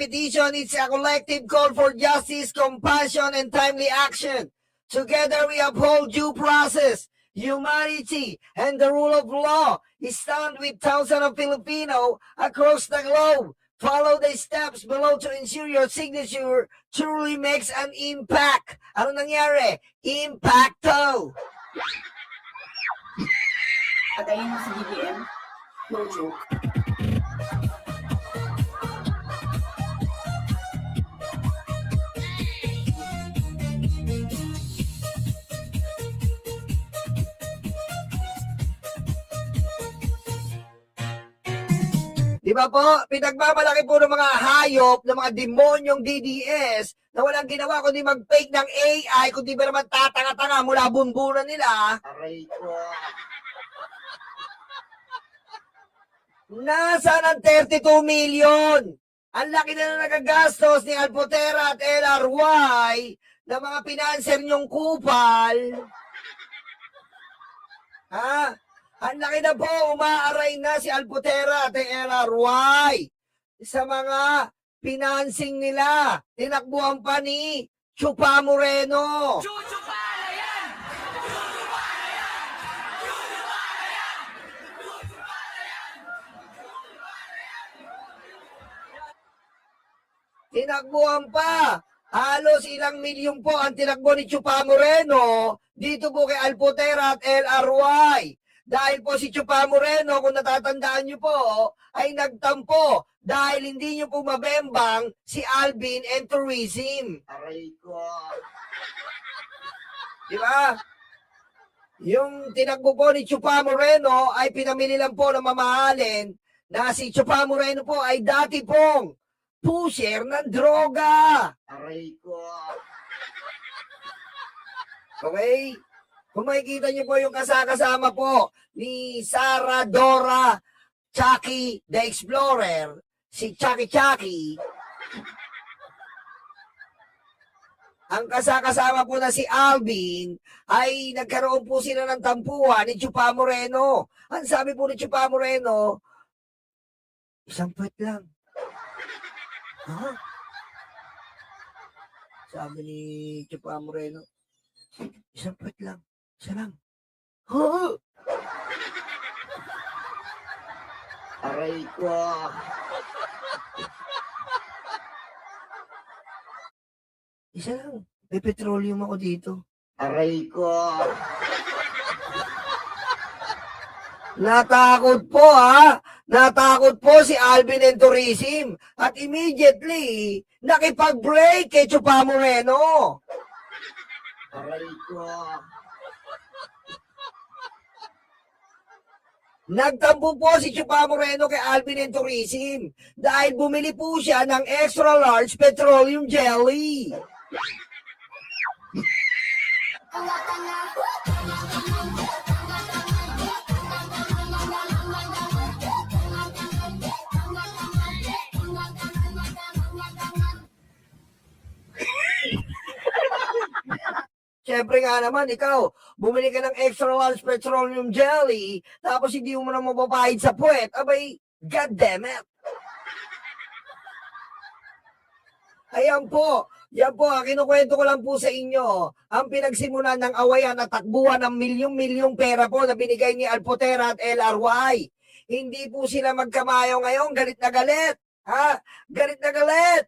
petition is a collective call for justice, compassion, and timely action. Together we uphold due process, humanity, and the rule of law. Stand with thousands of Filipinos across the globe. Follow the steps below to ensure your signature truly makes an impact. Ano nangyari? Impacto! Patayin mo si BBM. No joke. Di ba po? Pinagmamalaki po ng mga hayop, ng mga demonyong DDS na walang ginawa kundi mag-fake ng AI, kundi ba naman tatanga-tanga mula bunbunan nila. Aray ko. Nasaan ang 32 million? Ang laki na nagagastos ni Alpotera at LRY na mga pinanser niyong kupal. Ha? Ang laki na po, umaaray na si Alpotera at LRY sa mga financing nila. Tinakbuhan pa ni Chupa Moreno. Tinakbuhan pa. Halos ilang milyon po ang tinakbo ni Chupa Moreno dito po kay Alpotera at LRY. Dahil po si Chupa Moreno, kung natatandaan nyo po, ay nagtampo dahil hindi nyo po mabembang si Alvin and Tourism. Aray ko. Di ba? Yung tinakbo po ni Chupa Moreno ay pinamili lang po ng mamahalin na si Chupa Moreno po ay dati pong pusher ng droga. Aray ko. Okay? Kung makikita niyo po yung kasama po ni Sara Dora Chucky the Explorer, si Chucky. Ang kasama po na si Alvin ay nagkaroon po sila ng tampuhan ni Chupa Moreno. Ang sabi po ni Chupa Moreno, isang puwet lang. Ha? Sabi ni Chupa Moreno, isang puwet lang. Isa lang. Ha? Aray ko. Isa lang. May petroleum ako dito. Aray ko. Natakot po ha. Natakot po si Alvin and Tourism. At immediately, nakipag-break kay Chupa Moreno. Aray ko. Nagtampo po si Chupa Moreno kay Alvin and Tourism dahil bumili po siya ng extra large petroleum jelly. Siyempre nga naman, ikaw, bumili ka ng extra large petroleum jelly, tapos hindi mo na mababahid sa puwet. Abay, God damn it. Ayan po, yan po, kinukwento ko lang po sa inyo, ang pinagsimulan ng awayan at takbuhan ng milyong-milyong pera po na binigay ni Alpotera at LRY. Hindi po sila magkamayo ngayon, galit na galit. Ha? Galit na galit.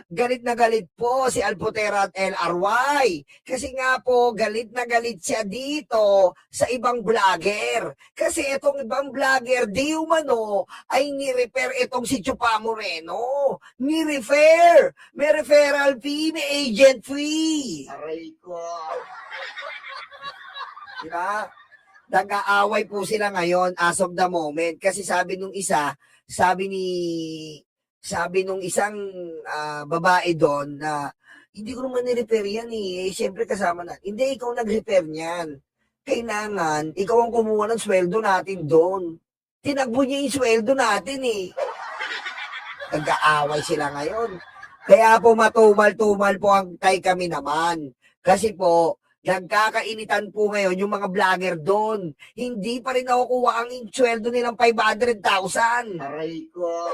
Galit na galit po si Alpotera at LRY. Kasi nga po, galit na galit siya dito sa ibang vlogger. Kasi itong ibang vlogger, di umano, ay ni-refer itong si Chupa Moreno. Ni-refer. May referral fee, may agent fee. Aray ko. Diba? Nag-aaway po sila ngayon as of the moment. Kasi sabi nung isa, sabi nung isang babae doon na hindi ko naman ni-repair yan eh. Siyempre kasama na. Hindi, ikaw nag-repair niyan. Kailangan, ikaw ang kumuha ng sweldo natin doon. Tinagbo niya yung sweldo natin eh. Nag-aaway sila ngayon. Kaya po matumal-tumal po ang tay kami naman. Kasi po, nagkakainitan po ngayon yung mga vlogger doon. Hindi pa rin nakukuha ang sweldo nilang 500,000. Aray ko.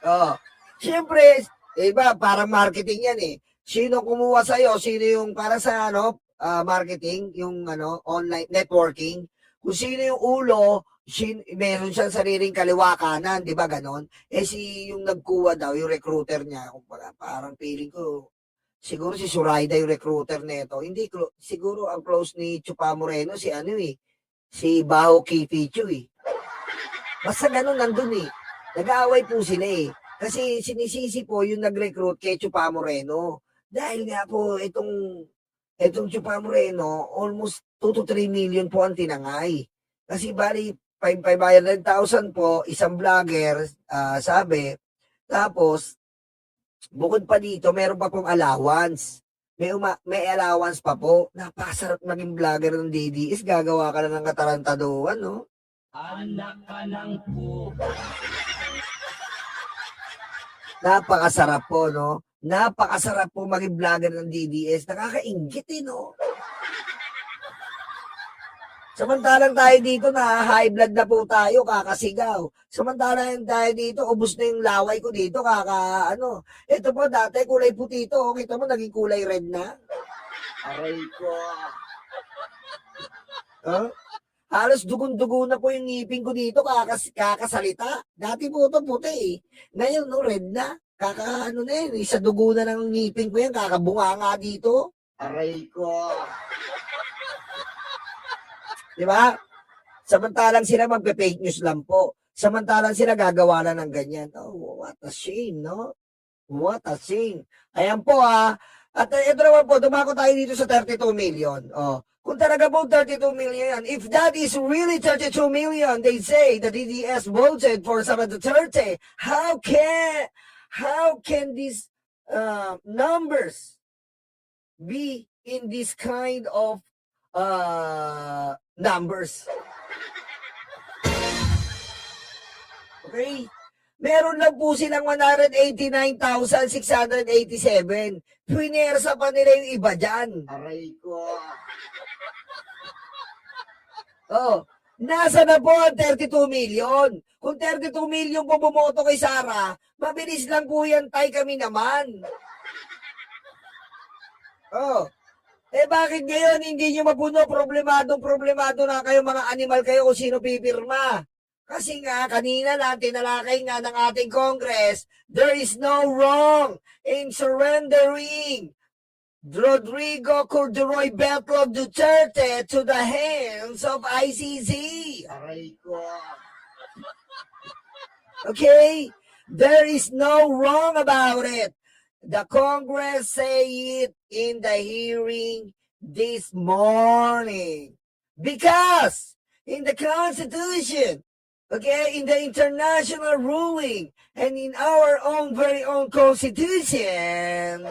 Oh. Siyempre, iba, parang marketing yan eh. Sino kumuha sa'yo? Sino yung para sa marketing, yung online networking? Kung sino yung ulo, meron siyang sariling kaliwa kanan, di ba ganon? Yung nagkuha daw, yung recruiter niya, parang feeling ko, siguro si Suraida yung recruiter nito. Hindi, siguro ang close ni Chupa Moreno, si Baho Kipichu eh. Basta ganun nandun eh. Nag-aaway po sila eh. Kasi sinisisi po yung nag-recruit kay Chupa Moreno. Dahil nga po itong Chupa Moreno, almost 2 to 3 million po ang tinangay. Kasi bali 500,000 po, isang vlogger, sabi. Tapos, bukod pa dito, meron pa pong allowance. May allowance pa po. Napasarap maging vlogger ng DDS. Gagawa ka na ng katarantaduhan, no? Anak ka ng po. Napakasarap po, no? Napakasarap po maging vlogger ng DDS. Nakakaingit eh, no? Samantalang tayo dito na high blood na po tayo, kakasigaw. Samantalang tayo dito, ubos na yung laway ko dito, Ito po, dati kulay puti ito. Kita mo, naging kulay red na. Aray ko. Huh? Halos dugon-dugo na po yung ngipin ko dito, kakasalita. Dati po ito puti eh. Ngayon, no, red na. Na yun, isa dugo na ng ngipin ko yan, kakabunga nga dito. Aray ko. Di ba? Samantalang sila magpe-fake news lang po. Samantalang sila gagawa na ng ganyan. Oh, what a shame, no? What a shame. Ayan po At ito naman po, dumako tayo dito sa 32 million. Oh. Kung talaga po 32 million yan, if that is really 32 million, they say the DDS voted for Sara Duterte, how can these numbers be in this kind of numbers? Okay? Meron lang po silang 189,687. Pinersa pa nila yung iba dyan. Aray ko. Oh, nasa na po ang 32 million? Kung 32 million po bumoto kay Sara, mabilis lang po yan, tay kami naman. Oh, bakit ngayon hindi nyo mapuno? Problemado na kayo, mga animal kayo kung sino pipirma. Kasi nga, kanina lang, tinalakay nga ng ating Congress, there is no wrong in surrendering Rodrigo Corduroy Betlog Duterte to the hands of ICC. Aray ko. Okay? There is no wrong about it. The Congress say it in the hearing this morning. Because in the Constitution, okay, in the international ruling, and in our own very own Constitution,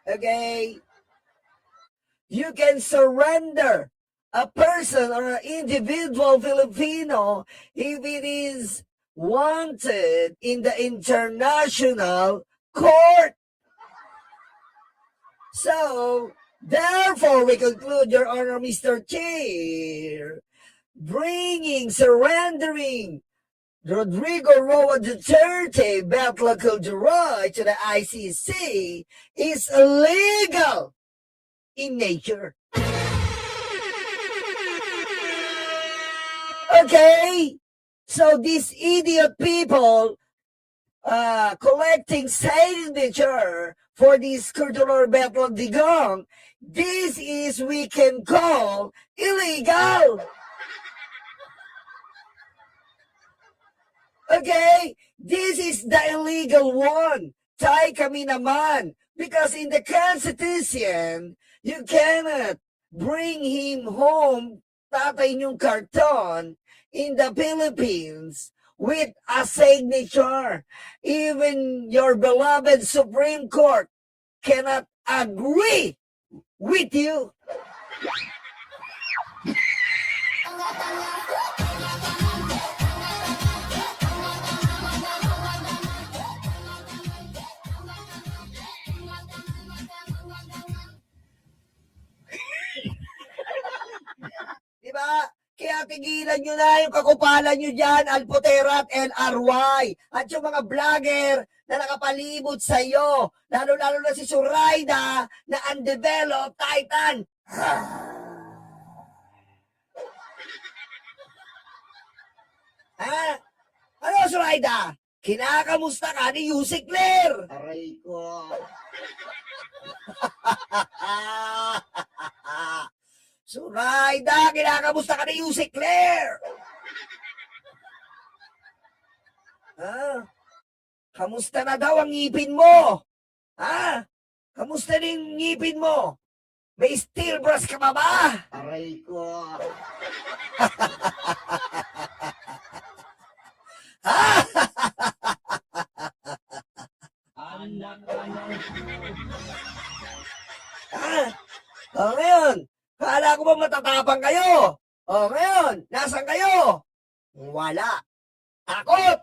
okay, you can surrender a person or an individual Filipino if it is wanted in the international court. So, therefore, we conclude, Your Honor, Mr. Chair, surrendering Rodrigo Roa Duterte Betlog Corduroy to the ICC is illegal in nature. Okay? So these idiot people collecting signature for this Corduroy Betlog Digong, this is we can call illegal. Okay? This is the illegal one. Tay kami naman. Because in the Constitution, you cannot bring him home, tatay niyong karton, in the Philippines with a signature. Even your beloved Supreme Court cannot agree with you. Diba? Kaya tigilan nyo na yung kakupalan nyo dyan, Alpotera at LRY. At yung mga vlogger na nakapalibot sa iyo, lalo-lalo na si Zoraida na undeveloped Titan. Ha? Ano, Zoraida? Kinakamusta ka ni Yusik Claire? Aray ko. Zoraida, kinakamusta ka ni Yusik Claire? Ha? Kamusta na daw ang ngipin mo? Ha? Kamusta na yung ngipin mo? May steel brush ka pa ba? Aray ko. Anak ka ng... Ngayon, kala ko ba matatapang kayo? Ngayon, nasan kayo? Wala. Takot!